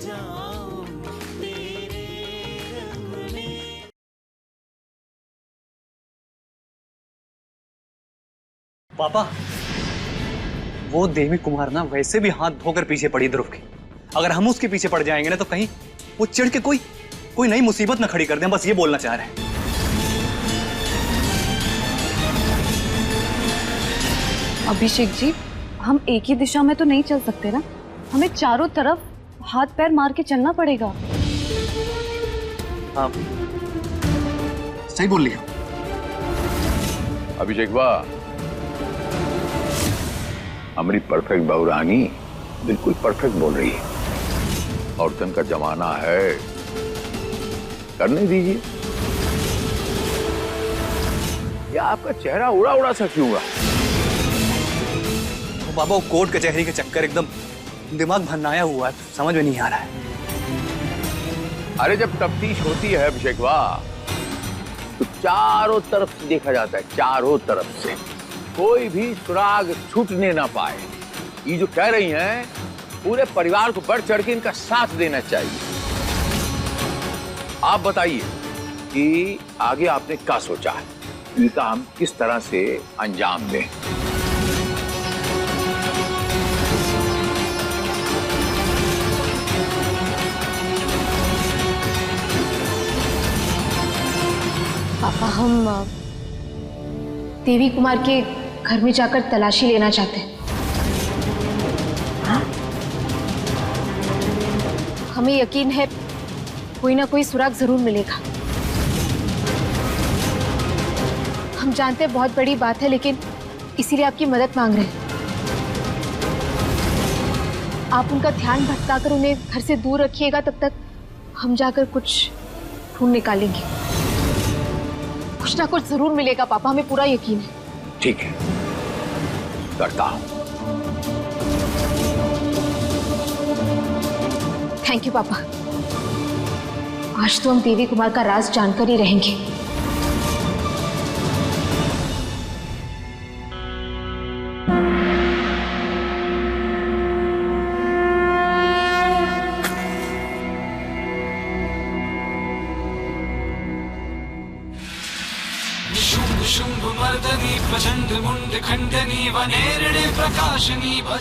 जाऊं तेरे रंग में। पापा, वो देवी कुमार ना वैसे भी हाथ धोकर पीछे पड़ी ध्रुव के। अगर हम उसके पीछे पड़ जाएंगे ना तो कहीं वो चिढ़ के कोई नई मुसीबत ना खड़ी कर दे। बस ये बोलना चाह रहे हैं। अभिषेक जी, हम एक ही दिशा में तो नहीं चल सकते ना, हमें चारों तरफ हाथ पैर मार के चलना पड़ेगा। हाँ, सही बोल लिया। अभिषेक वाह, हमारी परफेक्ट बहुरानी बिल्कुल परफेक्ट बोल रही है। औरतन का जमाना है, करने दीजिए। या आपका चेहरा उड़ा उड़ा सा क्यों हुआ? बाबा, वो कोर्ट कचहरी के चक्कर एकदम दिमाग भरनाया हुआ है, समझ में नहीं आ रहा है। अरे जब तफ्तीश होती है अभिषेक वाह, तो चारों तरफ से देखा जाता है, चारों तरफ से कोई भी सुराग छूटने ना पाए। ये जो कह रही हैं, पूरे परिवार को बढ़ चढ़ के इनका साथ देना चाहिए। आप बताइए कि आगे आपने क्या सोचा है, इनका हम किस तरह से अंजाम दें? पापा, हम देवी कुमार के घर में जाकर तलाशी लेना चाहते हैं। हाँ? हमें यकीन है कोई ना कोई सुराग जरूर मिलेगा। हम जानते हैं बहुत बड़ी बात है, लेकिन इसीलिए आपकी मदद मांग रहे हैं। आप उनका ध्यान भटकाकर उन्हें घर से दूर रखिएगा, तब तक हम जाकर कुछ ढूंढ निकालेंगे। कुछ ना कुछ जरूर मिलेगा पापा, हमें पूरा यकीन है। ठीक है, करता हूं। थैंक यू पापा। आज तो हम देवी कुमार का राज जानकर ही रहेंगे।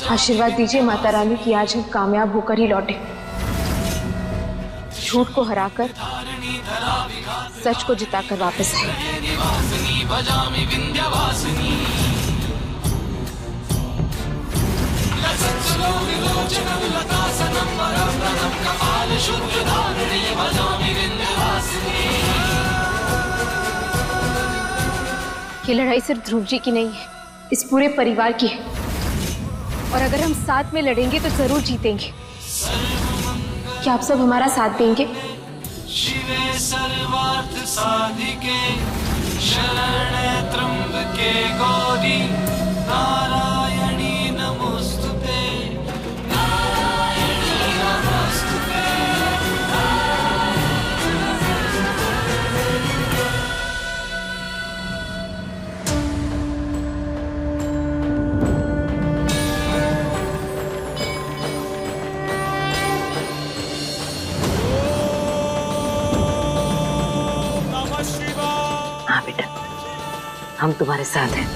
आशीर्वाद दीजिए माता रानी की आज हम कामयाब होकर ही लौटे, झूठ को हराकर सच को जिताकर वापस आए। ये लड़ाई सिर्फ ध्रुव जी की नहीं है, इस पूरे परिवार की है। और अगर हम साथ में लड़ेंगे तो जरूर जीतेंगे। क्या आप सब हमारा साथ देंगे? शिवे सर्वार्थ साधिके शरण्ये त्र्यंबके गौरी नारायणी नमोस्तुते नारायणी नमोस्तुते। हाँ बेटा, हम तुम्हारे साथ हैं।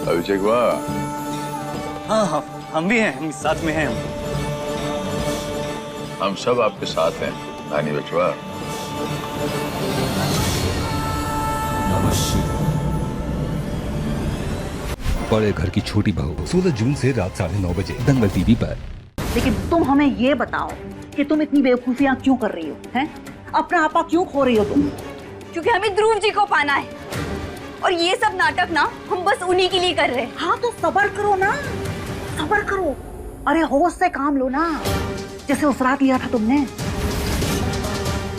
अभिषेक वाह, हाँ हाँ, हम भी हैं, हम साथ में हैं। हम सब आपके साथ हैं रानी बचवा। बड़े घर की छोटी बहू 16 जून से रात 9:30 बजे दंगल टीवी पर। लेकिन तुम हमें ये बताओ कि तुम इतनी बेवकूफियां क्यों कर रही हो? हैं? अपना आपा क्यों खो रही हो तुम? क्योंकि हमें ध्रुव जी को पाना है, और ये सब नाटक ना हम बस उन्हीं के लिए कर रहे हैं। हाँ तो सब्र करो ना, सब्र करो। अरे होश से काम लो ना, जैसे उस रात लिया था तुमने।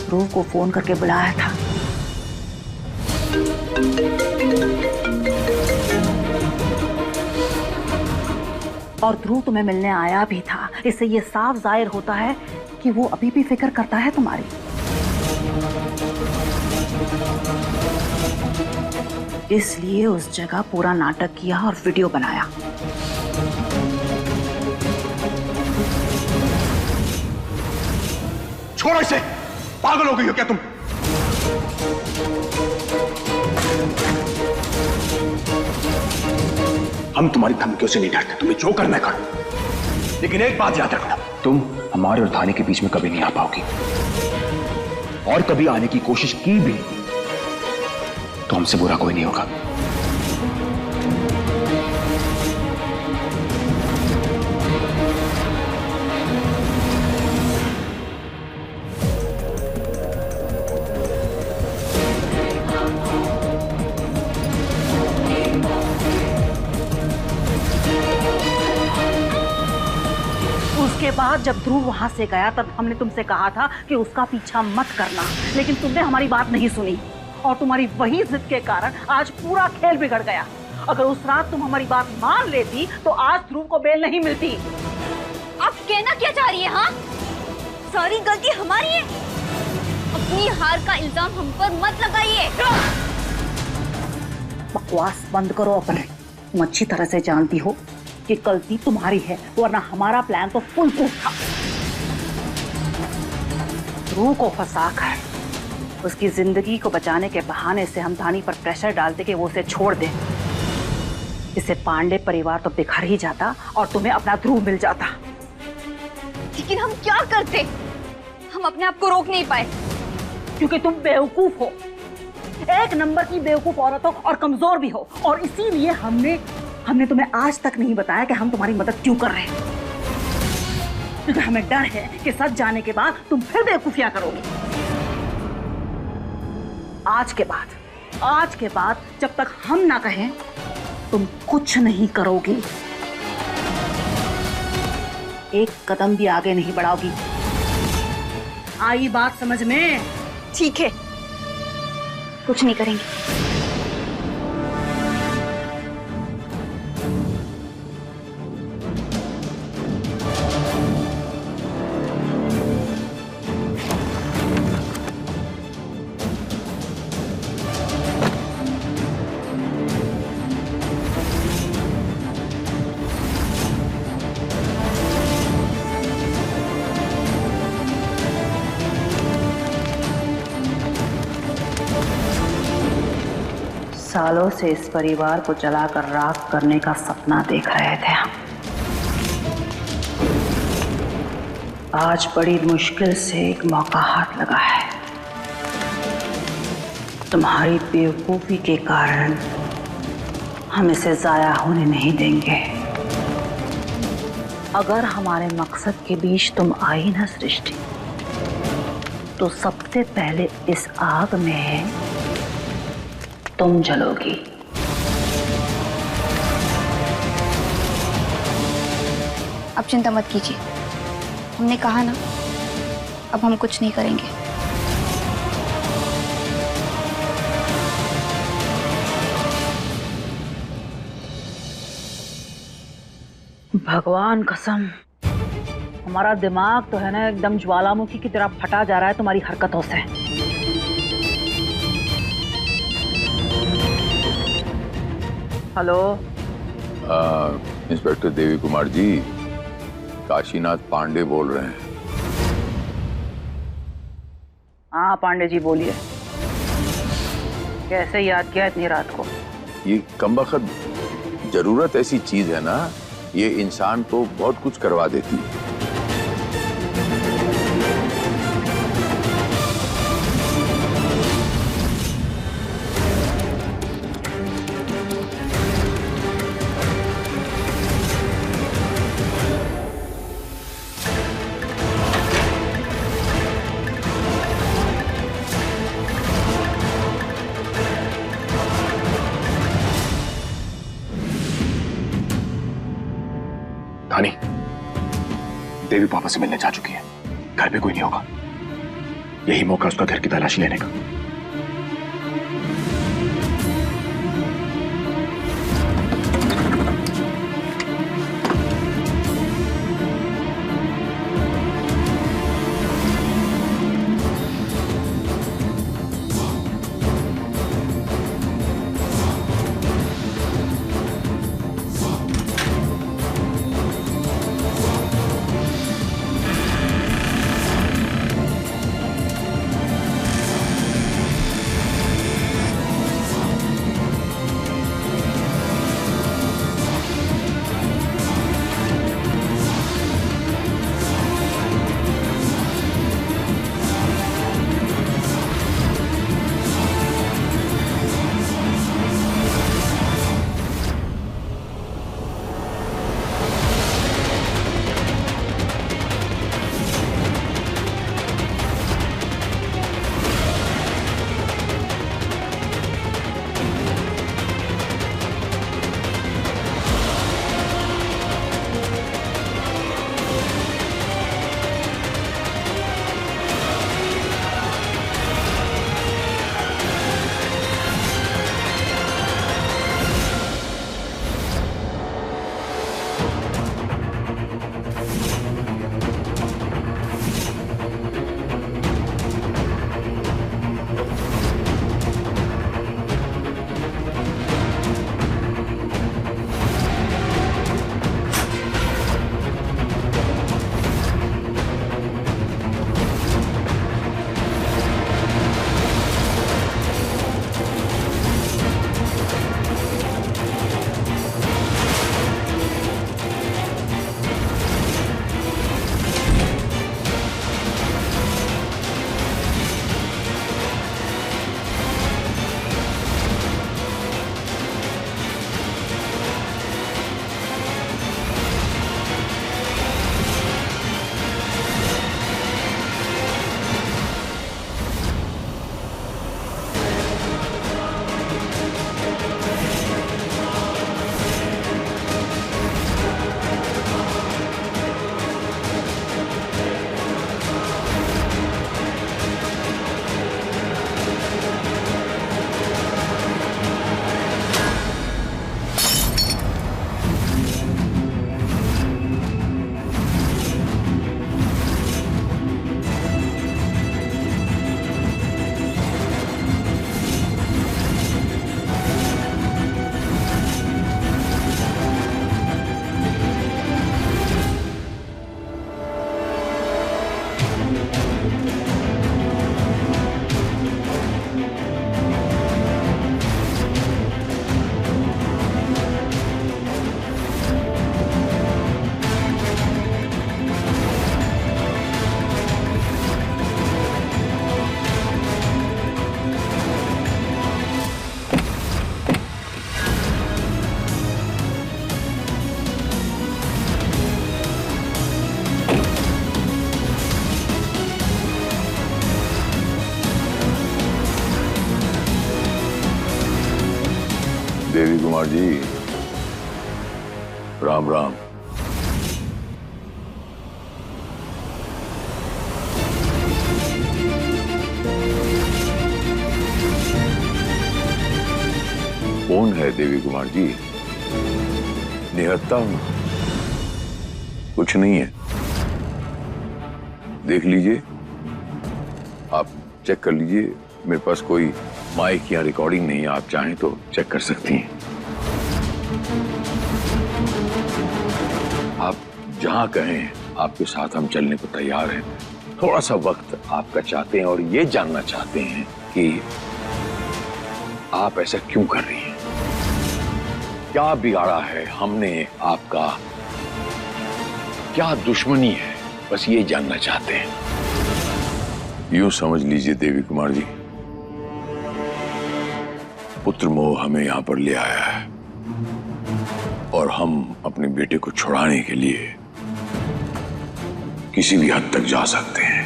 ध्रुव को फोन करके बुलाया था। और ध्रुव तुम्हें मिलने आया भी था। इससे ये साफ जाहिर होता है कि वो अभी भी फिक्र करता है तुम्हारी। इसलिए उस जगह पूरा नाटक किया और वीडियो बनाया। छोड़ो इसे, पागल हो गई हो क्या तुम? हम तुम्हारी धमकियों से नहीं डरते, तुम्हें जो करना है करो, लेकिन एक बात याद रखना, तुम हमारे और थाने के बीच में कभी नहीं आ पाओगी, और कभी आने की कोशिश की भी तो हमसे बुरा कोई नहीं होगा। उसके बाद जब ध्रुव वहां से गया तब हमने तुमसे कहा था कि उसका पीछा मत करना, लेकिन तुमने हमारी बात नहीं सुनी और तुम्हारी वही जिद के कारण आज पूरा खेल बिगड़ गया। अगर उस रात तुम हमारी बात मान लेती तो आज ध्रुव को बेल नहीं मिलती। आप कहना क्या चाह रही है? हाँ, सारी गलती हमारी है। अपनी हार का इल्जाम हम पर मत लगाइए। बकवास बंद करो अपने। तुम अच्छी तरह से जानती हो कि गलती तुम्हारी है, वरना हमारा प्लान तो फुल प्रूफ था। ध्रुव को फंसाकर उसकी जिंदगी को बचाने के बहाने से हम धानी पर प्रेशर डालते कि वो उसे छोड़ दे। इससे पांडे परिवार तो बिखर ही जाता और तुम्हें अपना ध्रुव मिल जाता। लेकिन हम क्या करते? हम अपने आप को रोक नहीं पाए क्योंकि तुम बेवकूफ हो, एक नंबर की बेवकूफ औरत हो और कमजोर भी हो, और इसीलिए हमने तुम्हें आज तक नहीं बताया कि हम तुम्हारी मदद क्यों कर रहे हैं, क्योंकि हमें डर है कि सच जाने के बाद तुम फिर बेवकूफियां करोगी। आज के बाद जब तक हम ना कहें तुम कुछ नहीं करोगी, एक कदम भी आगे नहीं बढ़ाओगी। आई बात समझ में? ठीक है, कुछ नहीं करेंगे। सालों से इस परिवार को जलाकर राख करने का सपना देख रहे थे हम। आज बड़ी मुश्किल से एक मौका हाथ लगा है। तुम्हारी बेवकूफी के कारण हम इसे जाया होने नहीं देंगे। अगर हमारे मकसद के बीच तुम आई ना सृष्टि, तो सबसे पहले इस आग में तुम जलोगी। अब चिंता मत कीजिए, हमने कहा ना, अब हम कुछ नहीं करेंगे। भगवान कसम, हमारा दिमाग तो है ना एकदम ज्वालामुखी की तरह फटा जा रहा है तुम्हारी हरकतों से। हेलो, इंस्पेक्टर देवी कुमार जी, काशीनाथ पांडे बोल रहे हैं। हाँ पांडे जी बोलिए, कैसे याद किया इतनी रात को? ये कमबख्त जरूरत ऐसी चीज है ना, ये इंसान को बहुत कुछ करवा देती है। धानी, देवी पापा से मिलने जा चुकी है, घर पे कोई नहीं होगा। यही मौका उसका घर की तलाशी लेने का। देवी कुमार जी, राम राम। कौन है देवी कुमार जी? निहत्था हूं, कुछ नहीं है। देख लीजिए, आप चेक कर लीजिए। मेरे पास कोई माइक या रिकॉर्डिंग नहीं है, आप चाहें तो चेक कर सकती हैं। आप जहां कहें, आपके साथ हम चलने को तैयार हैं। थोड़ा सा वक्त आपका चाहते हैं और ये जानना चाहते हैं कि आप ऐसा क्यों कर रही हैं, क्या बिगाड़ा है हमने आपका, क्या दुश्मनी है, बस ये जानना चाहते हैं। यूं समझ लीजिए देवी कुमार जी, पुत्र मोह हमें यहां पर ले आया है और हम अपने बेटे को छुड़ाने के लिए किसी भी हद तक जा सकते हैं,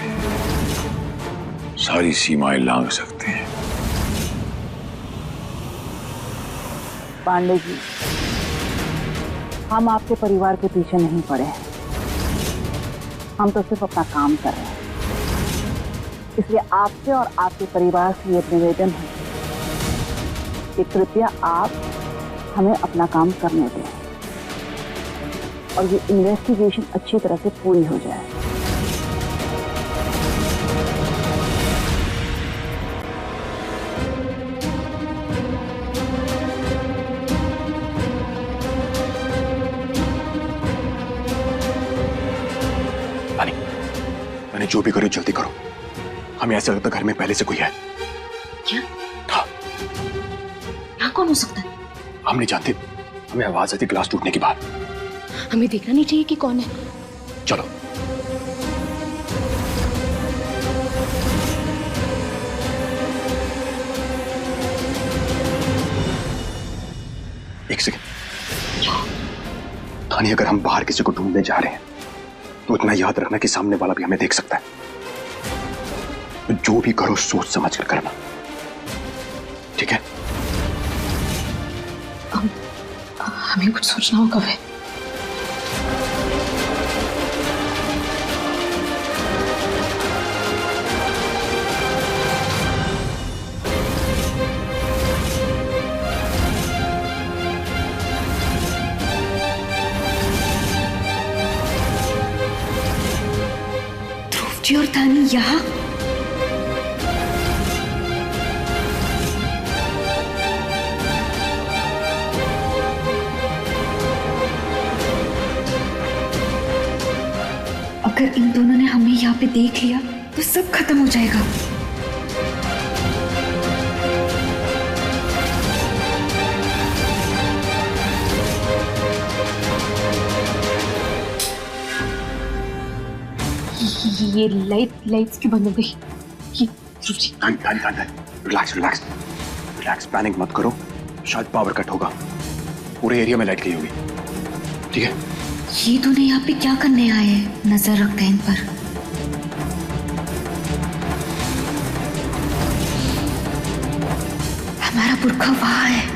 सारी सीमाएं लांघ सकते हैं। पांडे जी, हम आपके परिवार के पीछे नहीं पड़े हैं, हम तो सिर्फ अपना काम कर रहे हैं। इसलिए आपसे और आपके परिवार से ये निवेदन है कि कृपया आप हमें अपना काम करने दें और ये इन्वेस्टिगेशन अच्छी तरह से पूरी हो जाए। मैंने जो भी करो जल्दी करो, हमें ऐसा लगता घर में पहले से कोई है। क्या? हाँ। यहाँ कौन हो सकता है? हम नहीं जानते, हमें आवाज आई थी ग्लास टूटने की बात। हमें देखना नहीं चाहिए कि कौन है। चलो। एक सेकंड। धानी, अगर हम बाहर किसी को ढूंढने जा रहे हैं तो इतना याद रखना कि सामने वाला भी हमें देख सकता है। जो भी करो सोच समझ कर करना, ठीक है? हमें कुछ सोचना होगा वे। ध्रुव जी और धानी यहाँ? अगर इन दोनों ने हमें यहाँ पे देख लिया तो सब खत्म हो जाएगा। ये लाइट्स क्यों बंद हो गई? रिलैक्स रिलैक्स रिलैक्स, पैनिक मत करो। शायद पावर कट होगा, पूरे एरिया में लाइट गई होगी, ठीक है? ये दोनों यहाँ पे क्या करने आए हैं? नजर रखते हैं इन पर। हमारा पुरखा वहां है।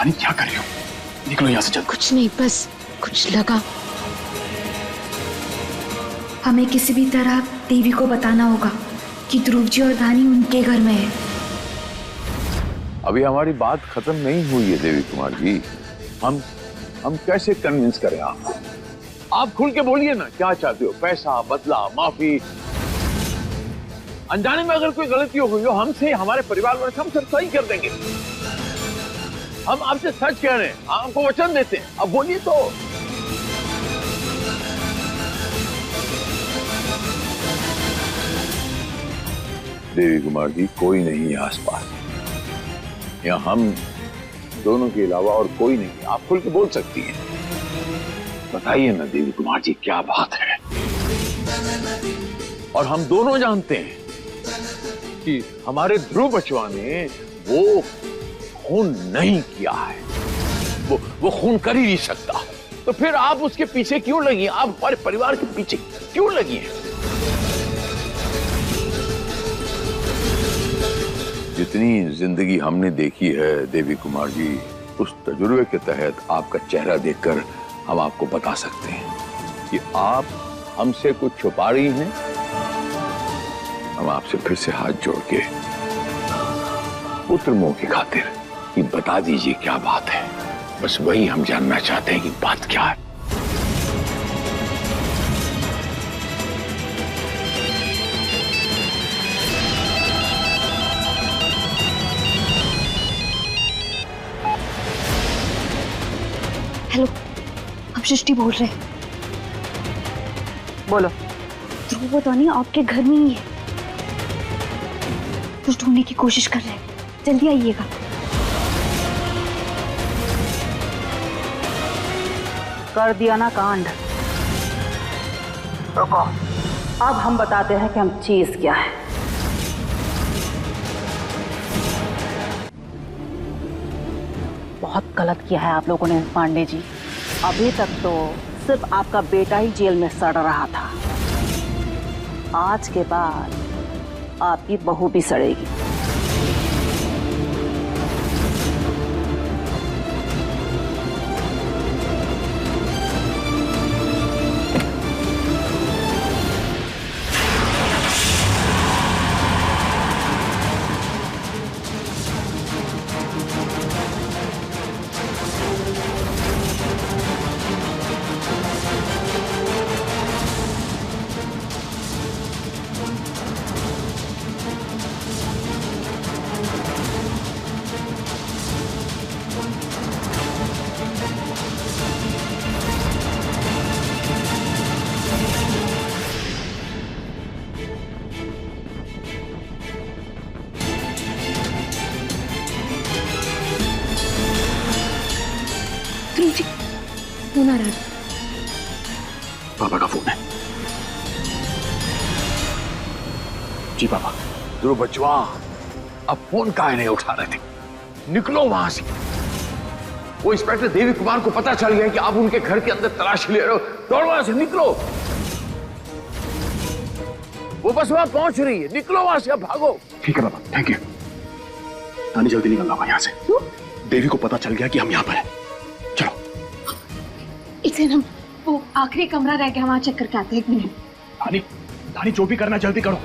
धानी क्या कर रही हो? निकलो यहाँ से जल्दी। कुछ नहीं, बस कुछ लगा। हमें किसी भी तरह देवी को बताना होगा कि ध्रुव जी और धानी उनके घर में है। अभी हमारी बात खत्म नहीं हुई है देवी कुमार जी। हम कैसे कन्विंस करें आपको? आप खुल के बोलिए ना, क्या चाहते हो? पैसा, बदला, माफी? अनजाने में अगर कोई गलती हो गई हो हमसे, हमारे परिवार वाले हम सब सही कर देंगे। हम आपसे सच कह रहे हैं, आपको वचन देते हैं। अब बोलिए तो। देवी कुमार जी, कोई नहीं है आसपास। यहाँ हम दोनों के अलावा और कोई नहीं है। आप खुल के बोल सकती हैं। बताइए ना देवी कुमार जी, क्या बात है? और हम दोनों जानते हैं कि हमारे ध्रुव बचवा ने वो खून नहीं किया है। वो खून कर ही नहीं सकता। तो फिर आप उसके पीछे क्यों लगी? आप हमारे परिवार के पीछे क्यों लगी हैं? जितनी जिंदगी हमने देखी है देवी कुमार जी, उस तजुर्बे के तहत आपका चेहरा देखकर हम आपको बता सकते हैं कि आप हमसे कुछ छुपा रही हैं। हम आपसे फिर से हाथ जोड़ के पुत्र मोह की खातिर कि बता दीजिए क्या बात है। बस वही हम जानना चाहते हैं कि बात क्या है। हेलो, हम सृष्टि बोल रहे हैं। बोलो। ध्रुव और धानी आपके घर में ही है। कुछ ढूंढने की कोशिश कर रहे हैं, जल्दी आइएगा। कर दिया ना कांड। रुको, अब हम बताते हैं कि हम चीज क्या है। बहुत गलत किया है आप लोगों ने पांडे जी। अभी तक तो सिर्फ आपका बेटा ही जेल में सड़ रहा था। आज के बाद आपकी बहू भी सड़ेगी। फोन आ रहा है। पापा का फोन है। जी पापा। ध्रुव बचवा, अब फोन काहे नहीं उठा रहे थे? निकलो वहां से। वो इंस्पेक्टर देवी कुमार को पता चल गया कि आप उनके घर के अंदर तलाशी ले रहे हो। दौड़ो वहां से, निकलो। वो बस वहां पहुंच रही है, निकलो वहां से, अब भागो। ठीक है पापा, थैंक यू। धानी जल्दी निकलना होगा यहाँ से। देवी को पता चल गया कि हम यहाँ पर हैं। चलो। इसे हम वो आखिरी कमरा रह गया, वहां चेक करके आते हैं। 1 मिनट। धानी जो भी करना जल्दी करो।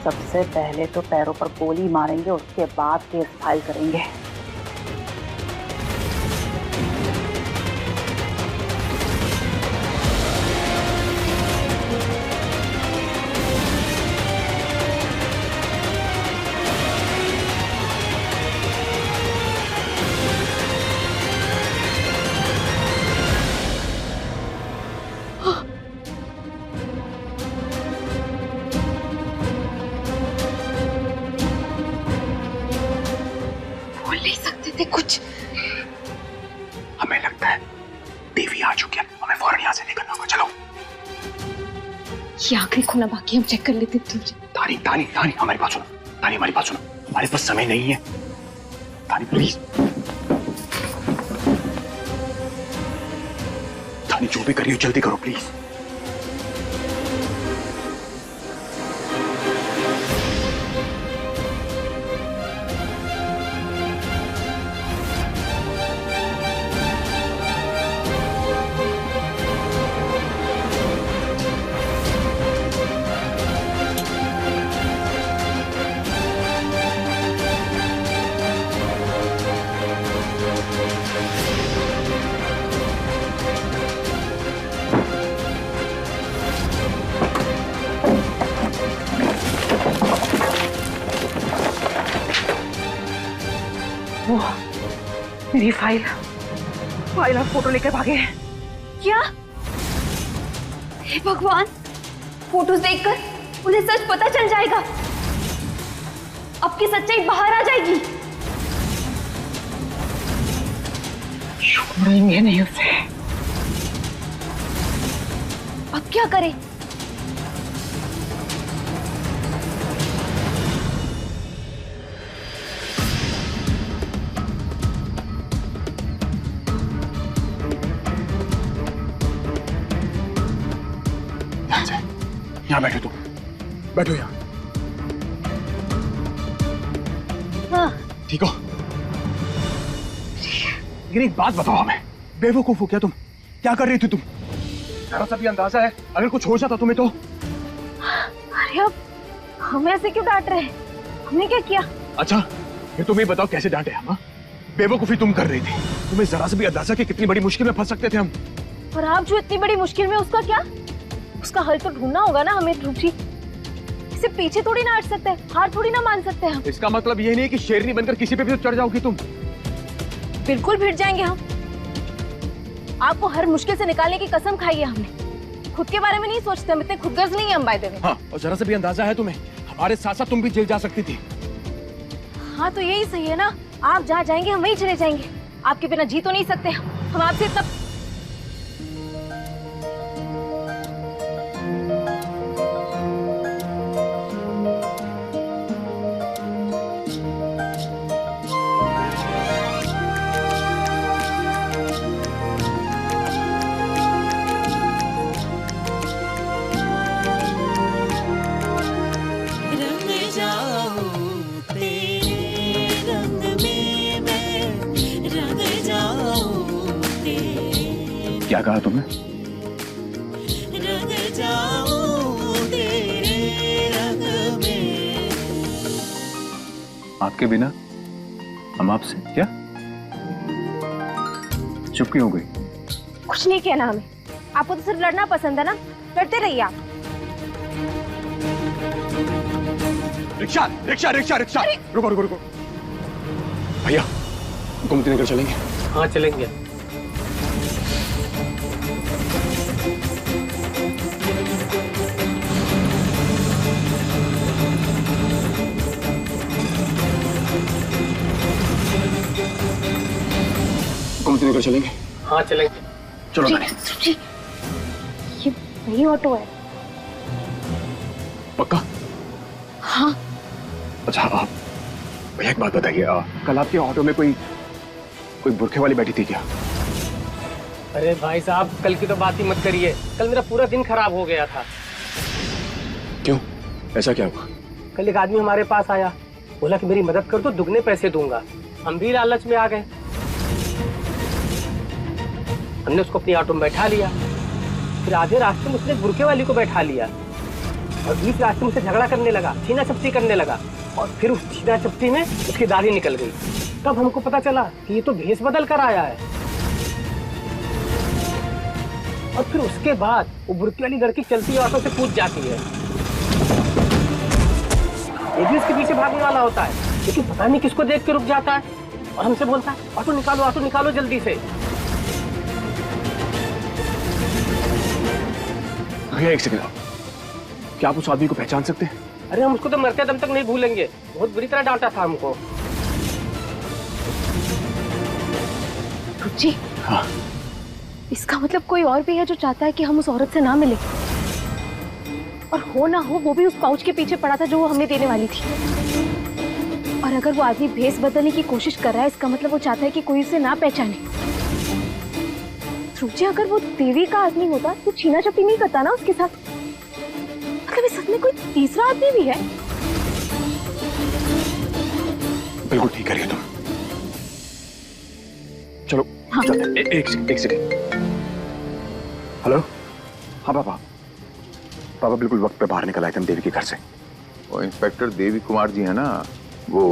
सबसे पहले तो पैरों पर गोली मारेंगे, उसके बाद केस फाइल करेंगे। कुछ हमें लगता है देवी आ चुकी है। हमें फौरन यहाँ से निकलना होगा। चलो ये आखिरी खूना बाकी, हम चेक कर लेते ध्रुव जी। तानी तानी तानी हमारी बात सुनो, तानी हमारी बात सुनो, हमारे पास समय नहीं है। तानी प्लीज, तानी जो भी करिए जल्दी करो प्लीज। वो मेरी फाइल और फोटो लेकर भागे हैं। क्या? हे भगवान, फोटोज देखकर उन्हें सच पता चल जाएगा। अब की सच्चाई बाहर आ जाएगी। छोड़ेंगे नहीं उसे। अब क्या करें? यहाँ बैठो, तुम बैठो यहाँ। हाँ। ठीक हो? लेकिन एक बात बताओ हमें, बेवकूफ हो क्या तुम? क्या कर रही थी तुम? जरा सा भी अंदाजा है अगर कुछ हो जाता तुम्हें तो? अरे अब हमें ऐसे क्यों डांट रहे हैं? हमने क्या किया? अच्छा ये तुम ही बताओ कैसे डांटे हम? हाँ? बेवकूफी तुम कर रही थी, तुम्हें जरा सा भी अंदाजा कि कितनी बड़ी मुश्किल में फंस सकते थे हम। और आप जो इतनी बड़ी मुश्किल में, उसका क्या? उसका हल तो ढूंढना होगा ना हमें ध्रुव जी। इसे पीछे थोड़ी ना हट सकते, हार थोड़ी ना मान सकते हम। इसका मतलब ये नहीं कि शेरनी बनकर किसी पे भी चढ़ जाओगी तुम। बिल्कुल भिड़ जाएंगे हम। आपको हर मुश्किल से निकालने की कसम खाई है हमने। खुद के बारे में नहीं सोचते, हम इतने खुदगर्ज नहीं है हम। बाय द वे, हाँ, और जरा सा भी अंदाजा है तुम्हें, हमारे साथ साथ तुम भी जेल जा सकती थी। हाँ तो यही सही है ना, आप जहाँ जाएंगे हम वहीं चले जाएंगे। आपके बिना जी तो नहीं सकते हम आपसे इतना। क्या कहा तुमने? आपके बिना हम आपसे क्या? चुप क्यों हो गई? कुछ नहीं कहना हमें। आपको तो सिर्फ लड़ना पसंद है ना, लड़ते रहिए आप। रिक्शा रिक्शा रिक्शा रिक्शा, रुको रुको रुको। भैया गोमती नगर चलेंगे? हाँ चलेंगे। गोमती नगर चलेंगे? हाँ चलेंगे। चलो जी, ये वही ऑटो है। पक्का? हाँ। अच्छा आप भैया एक बात बताइए, कल आपके ऑटो में कोई बुरखे वाली बैठी थी क्या? अरे भाई साहब कल की तो बात ही मत करिए, कल मेरा पूरा दिन खराब हो गया था। क्यों, ऐसा क्या हुआ? कल एक आदमी हमारे पास आया, बोला कि मेरी मदद कर दो, दुगने पैसे दूंगा। हम भी लालच में आ गए, हमने उसको अपनी ऑटो में बैठा लिया। फिर आधे रास्ते में उसने बुरखे वाली को बैठा लिया और बीच रास्ते में उससे झगड़ा करने लगा, छीना चपटी करने लगा। और फिर उस छीना चपटी में उसकी दाढ़ी निकल गई। तब हमको पता चला कि ये तो भेष बदल कर आया है। और फिर उसके बाद वो बुरकी वाली लड़की चलती ऑटो से कूद जाती है। ये भी उसके पीछे भागने वाला होता है, लेकिन पता नहीं किसको देख के रुक जाता है और हमसे बोलता है ऑटो निकालो जल्दी से। भैया एक सेकंड, क्या आप उस आदमी को पहचान सकते हैं? अरे हम उसको तो मरते दम तक नहीं भूलेंगे, बहुत बुरी तरह डांटा था हमको। जी हाँ, इसका मतलब कोई और भी है जो चाहता है कि हम उस औरत से ना मिले। और हो ना हो वो भी उस पाउच के पीछे पड़ा था जो वो हमें देने वाली थी। और अगर वो आदमी भेस बदलने की कोशिश कर रहा है, इसका मतलब वो चाहता है कि कोई उसे ना पहचाने। ध्रुव जी, अगर वो देवी का आदमी होता तो छीना झपटी नहीं करता ना उसके साथ। मतलब इस सच में कोई तीसरा आदमी भी है? बिल्कुल ठीक करिए तुम। चलो हाँ। चलते हैं। एक सेकेंड। हेलो। हाँ पापा, पापा बिल्कुल वक्त पे बाहर निकल आए थे हम देवी के घर से। वो इंस्पेक्टर देवी कुमार जी है ना, वो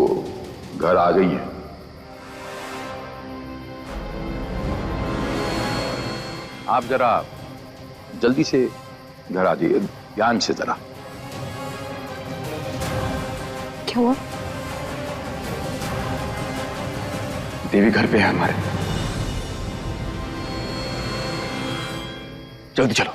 घर आ गई है। आप जरा जल्दी से घर आ जाइए, ध्यान से जरा। क्या हुआ? देवी घर पे है हमारे। जल्दी चलो।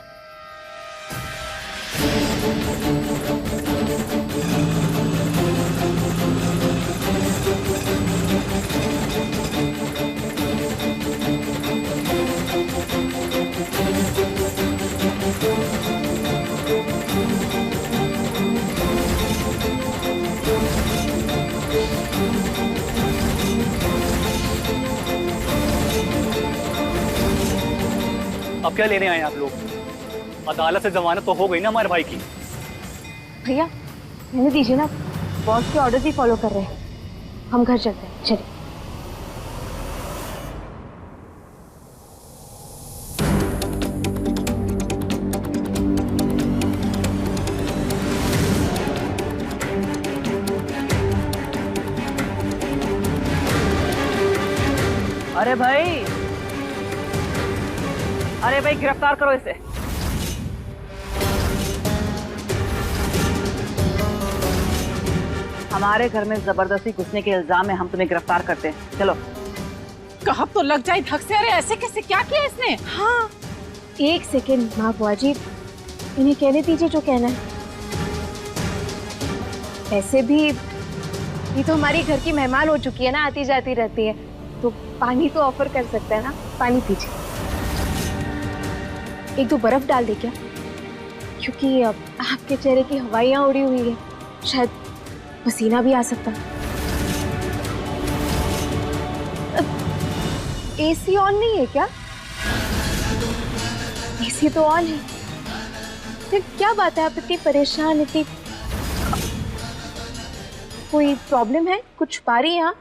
अब क्या लेने आए आप लोग? अदालत से जमानत तो हो गई ना हमारे भाई की। भैया मैंने दीजिए ना, बॉस के ऑर्डर ही फॉलो कर रहे हैं। हम घर चलते हैं, चलिए। अरे भाई गिरफ्तार करो इसे। हमारे घर में जबरदस्ती घुसने के इल्जाम में हम तुम्हें गिरफ्तार करते हैं। चलो। कहाँ तो लग जाए धक से। अरे ऐसे कैसे, क्या किया इसने? हाँ एक सेकेंड माँ बुआ जी, इन्हें कहने दीजिए जो कहना है। ऐसे भी ये तो हमारी घर की मेहमान हो चुकी है ना, आती जाती रहती है, तो पानी तो ऑफर कर सकता है ना। पानी पीजिए। एक दो बर्फ डाल दे क्या? क्योंकि अब आपके चेहरे की हवाइयाँ उड़ी हुई है, शायद पसीना भी आ सकता। एसी ऑन नहीं है क्या? एसी तो ऑन है। फिर क्या बात है, आप इतनी परेशान, इतनी कोई प्रॉब्लम है? कुछ पा रही हैं आप?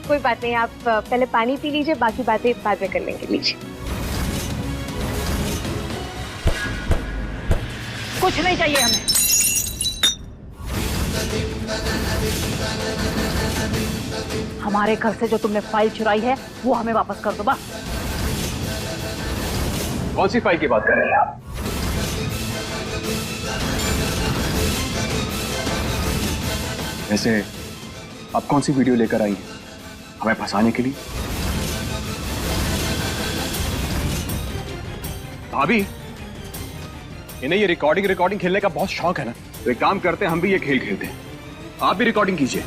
कोई बात नहीं, आप पहले पानी पी लीजिए, बाकी बातें बाद में कर लेंगे। लीजिए। कुछ नहीं चाहिए हमें। हमारे घर से जो तुमने फाइल चुराई है वो हमें वापस कर दो बस। कौन सी फाइल की बात कर रहे हैं आप? वैसे आप कौन सी वीडियो लेकर आई हैं हमें फंसाने के लिए? भाभी, इन्हें ये रिकॉर्डिंग खेलने का बहुत शौक है ना, तो एक काम करते हैं, हम भी ये खेल खेलते हैं। आप भी रिकॉर्डिंग कीजिए।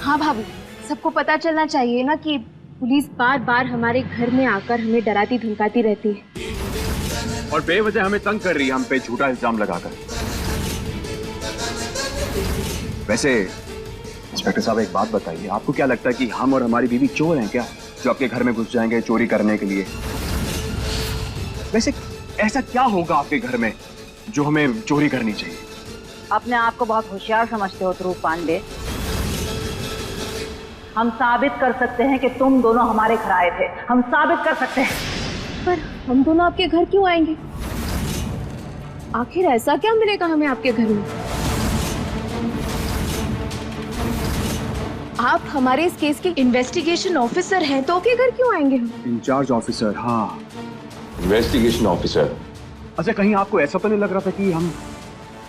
हाँ भाभी, सबको पता चलना चाहिए ना कि पुलिस बार बार हमारे घर में आकर हमें डराती धमकाती रहती है और बेवजह हमें तंग कर रही है, हम पे झूठा इल्जाम लगाकर। वैसे इंस्पेक्टर साहब एक बात बताइए, आपको क्या लगता है कि हम और हमारी बीवी चोर हैं क्या, जो आपके घर में घुस जाएंगे चोरी करने के लिए? वैसे ऐसा क्या होगा आपके घर में जो हमें चोरी करनी चाहिए? अपने आप को बहुत होशियार समझते हो ध्रुव पांडे। हम साबित कर सकते हैं कि तुम दोनों हमारे घर आए थे, हम साबित कर सकते हैं। पर हम दोनों आपके घर क्यों आएंगे? आखिर ऐसा क्या मिलेगा हमें आपके घर में? आप हमारे इस केस के इन्वेस्टिगेशन ऑफिसर हैं, तो आपके घर क्यों आएंगे हम? Incharge officer? हाँ, इन्वेस्टिगेशन ऑफिसर। अच्छा, कहीं आपको ऐसा तो नहीं लग रहा था कि हम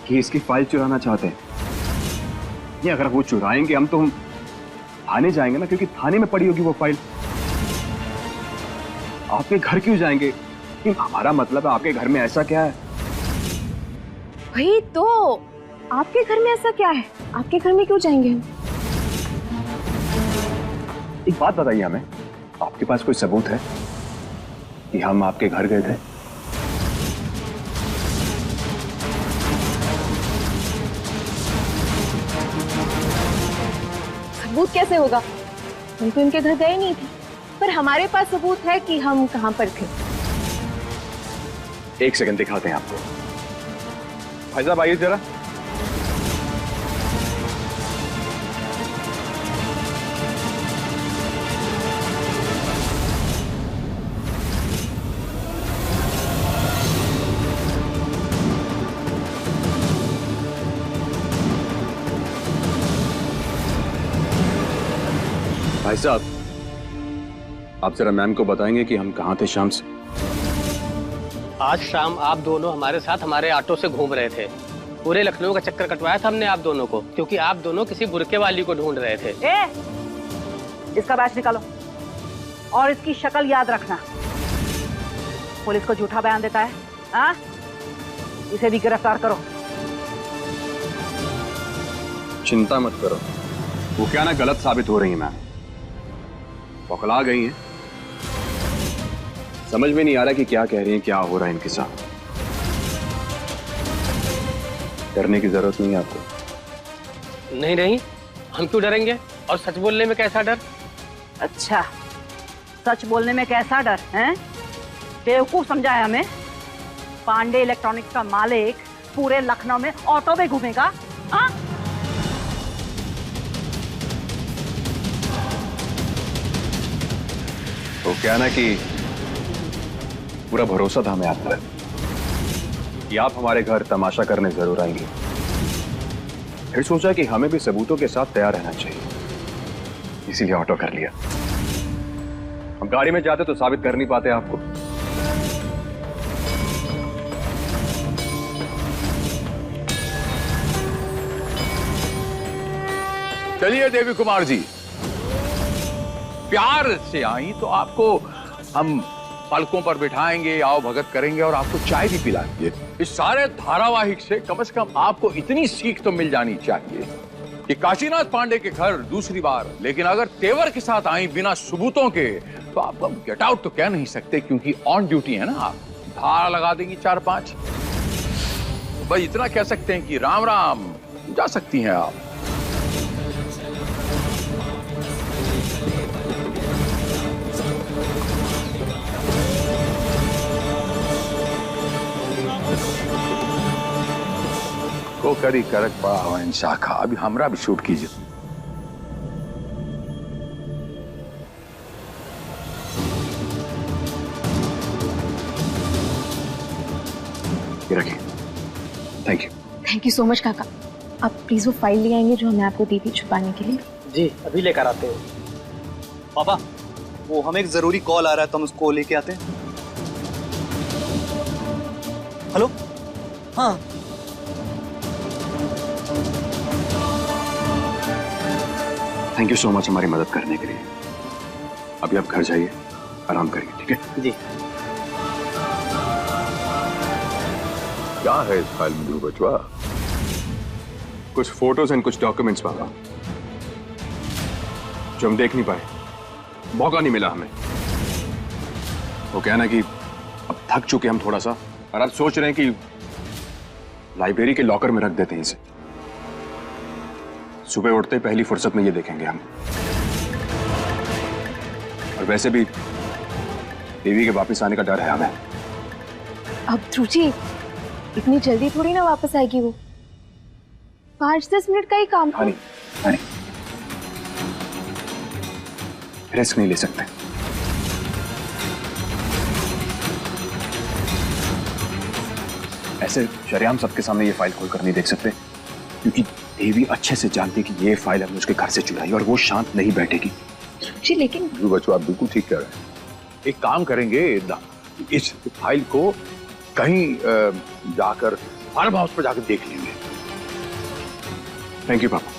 केस की फाइल चुराना चाहते हैं? ये अगर वो चुराएंगे हम, तो हम थाने जाएंगे ना, क्योंकि थाने में पड़ी होगी वो फाइल। आपके घर क्यों जाएंगे? हमारा मतलब है आपके घर में ऐसा क्या है? भाई तो आपके घर में ऐसा क्या है? आपके घर में क्यों जाएंगे हम? एक बात बताइए हमें, आपके पास कोई सबूत है कि हम आपके घर गए थे? सबूत कैसे होगा? हम तो इनके घर गए नहीं थे, पर हमारे पास सबूत है कि हम कहाँ पर थे। एक सेकंड दिखाते हैं आपको। भाई साहब आइए जरा। भाई साहब, आप जरा मैम को बताएंगे कि हम कहाँ थे शाम से? आज शाम आप दोनों हमारे साथ हमारे ऑटो से घूम रहे थे। पूरे लखनऊ का चक्कर कटवाया था हमने आप दोनों को, क्योंकि आप दोनों किसी बुरके वाली को ढूंढ रहे थे। इसका बैच निकालो और इसकी शक्ल याद रखना। पुलिस को झूठा बयान देता है, हाँ? इसे भी गिरफ्तार करो। चिंता मत करो, वो क्या ना गलत साबित हो रही है मैम। पकड़ा गई हैं। समझ में नहीं आ रहा कि क्या कह रही हैं, क्या हो रहा है इनके साथ। डरने की जरूरत नहीं है आपको। नहीं नहीं, हम क्यों डरेंगे? और सच बोलने में कैसा डर? अच्छा, सच बोलने में कैसा डर है? बेवकूफ समझा है हमें? पांडे इलेक्ट्रॉनिक्स का मालिक पूरे लखनऊ में ऑटो में घूमेगा, हाँ? तो क्या ना कि पूरा भरोसा था हमें आप पर कि आप हमारे घर तमाशा करने जरूर आएंगे। फिर सोचा कि हमें भी सबूतों के साथ तैयार रहना चाहिए, इसीलिए ऑटो कर लिया। हम गाड़ी में जाते तो साबित कर नहीं पाते आपको। चलिए देवी कुमार जी, प्यार से आई तो आपको हम पलकों पर बिठाएंगे, आओ भगत करेंगे और आपको चाय भी पिलाएंगे। इस सारे धारावाहिक से कम आपको इतनी सीख तो मिल जानी चाहिए कि काशीनाथ पांडे के घर दूसरी बार, लेकिन अगर तेवर के साथ आई बिना सबूतों के तो आपको गेट आउट तो कह नहीं सकते, क्योंकि ऑन ड्यूटी है ना आप। धारा लगा देंगी 4-5। बस इतना कह सकते हैं कि राम राम, जा सकती हैं आप। को करी करक पड़ा हुआ इन शाखा, अभी हमरा भी शूट कीजिए। ये रखिए। Thank you. Thank you so much काका। आप प्लीज वो फाइल ले आएंगे जो हमने आपको दी थी छुपाने के लिए। जी अभी लेकर आते हैं। पापा, वो हमें एक जरूरी कॉल आ रहा है तो हम उसको लेके आते हैं। हेलो, हाँ थैंक यू सो मच हमारी मदद करने के लिए। अभी आप घर जाइए, आराम करिए, ठीक है? जी। क्या है इस फाइल में ध्रुव बचवा? कुछ फोटोज एंड कुछ डॉक्यूमेंट्स पापा, जो हम देख नहीं पाए, मौका नहीं मिला हमें। वो क्या ना कि अब थक चुके हम थोड़ा सा, और अब सोच रहे हैं कि लाइब्रेरी के लॉकर में रख देते हैं इसे। सुबह उठते पहली फुर्सत में ये देखेंगे हम। और वैसे भी देवी के वापस आने का डर है हमें। अब ध्रुव जी, इतनी जल्दी थोड़ी ना वापस आएगी वो। 5-10 मिनट का ही काम था। हनी, रिस्क नहीं ले सकते। ऐसे शरेआम सबके सामने ये फाइल खोलकर नहीं देख सकते, क्योंकि देवी अच्छे से जानती कि ये फाइल हमने उसके घर से चुराई और वो शांत नहीं बैठेगी। जी लेकिन बचवा, आप बिल्कुल ठीक कह रहे हैं। एक काम करेंगे, इस फाइल को कहीं जाकर फार्म हाउस पर जाकर देख लेंगे। थैंक यू पापा।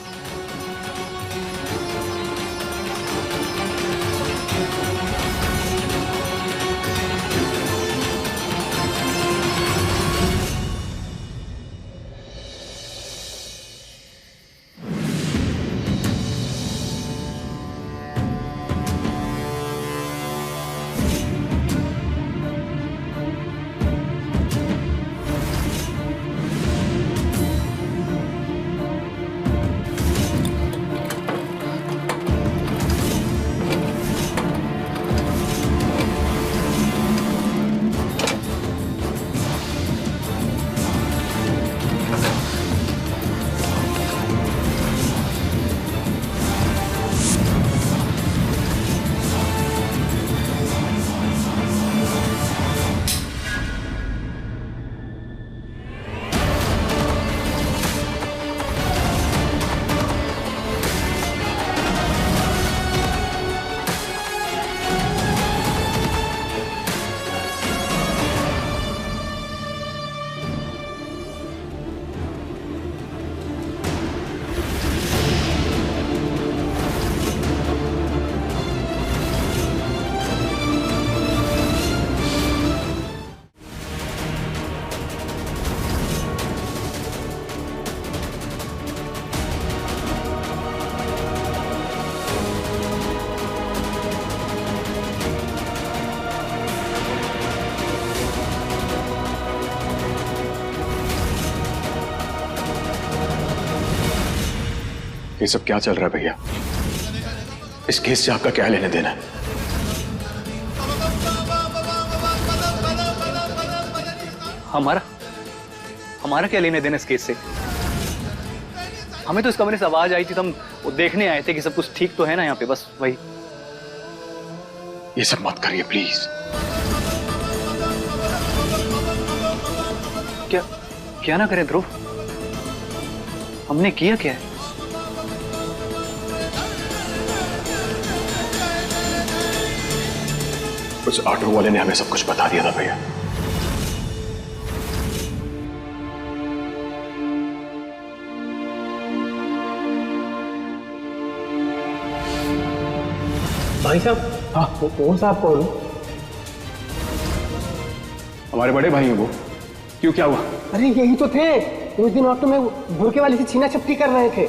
ये सब क्या चल रहा है भैया? इस केस से आपका क्या लेने देना है? हमारा क्या लेने देना इस केस से? हमें तो इस कमरे से आवाज आई थी तो हम वो देखने आए थे कि सब कुछ ठीक तो है ना यहाँ पे, बस वही। ये सब मत करिए प्लीज। क्या ना करें ध्रुव? हमने किया क्या है? उस ऑटो वाले ने हमें सब कुछ बता दिया था भैया। भाई साहब। हाँ, वो कौन साहब कौन? हमारे बड़े भाई हैं वो। क्यों, क्या हुआ? अरे यही तो थे, उस दिन ऑटो में बुरके वाले से छीना झपटी कर रहे थे।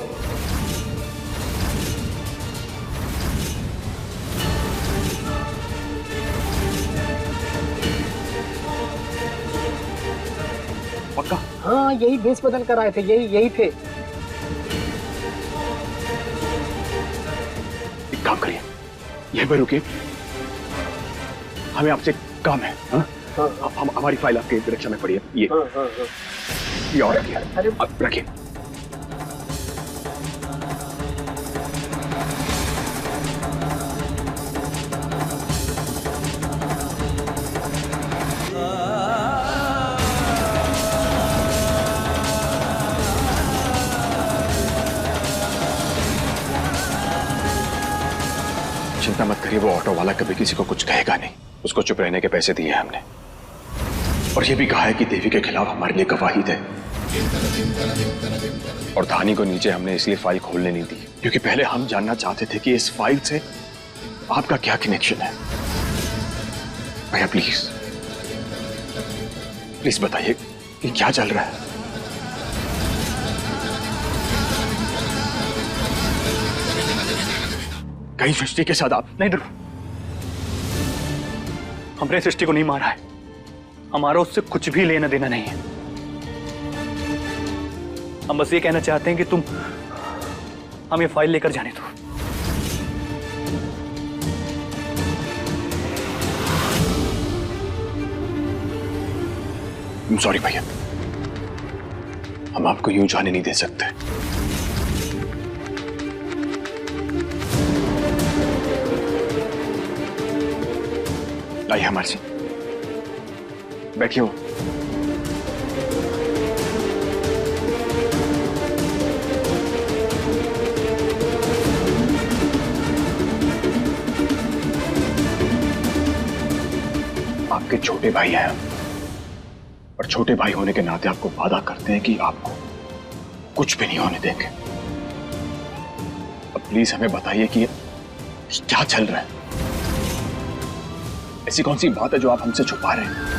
पक्का? हाँ, यही भेष बदल कर आए थे, यही थे। एक काम करिए, यहीं पर रुकिए, हमें आपसे काम है। हाँ? हम हमारी फाइल आपके रिक्शा में पड़ी है, ये ये और रखिए। अरे आप रखिए। चिंता मत करिए, वो ऑटो वाला कभी किसी को कुछ कहेगा नहीं। उसको चुप रहने के पैसे दिए हमने, और ये भी कहा है कि देवी के खिलाफ हमारे लिए गवाही दे। और धानी को नीचे हमने इसलिए फाइल खोलने नहीं दी क्योंकि पहले हम जानना चाहते थे कि इस फाइल से आपका क्या कनेक्शन है। भैया प्लीज प्लीज बताइए कि क्या चल रहा है। कहीं सृष्टि के साथ आप? नहीं ध्रुव, हमने सृष्टि को नहीं मारा है, हमारा उससे कुछ भी लेना देना नहीं है। हम बस ये कहना चाहते हैं कि तुम हमें फाइल लेकर जाने दो। सॉरी भैया, हम आपको यूं जाने नहीं दे सकते। आइए हमारे से, बैठिए। हो आपके छोटे भाई हैं और छोटे भाई होने के नाते आपको वादा करते हैं कि आपको कुछ भी नहीं होने देंगे। अब प्लीज हमें बताइए कि क्या चल रहा है। ऐसी कौन सी बात है जो आप हमसे छुपा रहे हैं?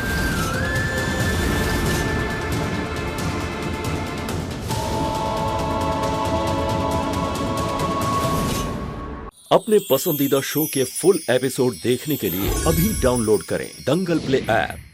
अपने पसंदीदा शो के फुल एपिसोड देखने के लिए अभी डाउनलोड करें दंगल प्ले ऐप।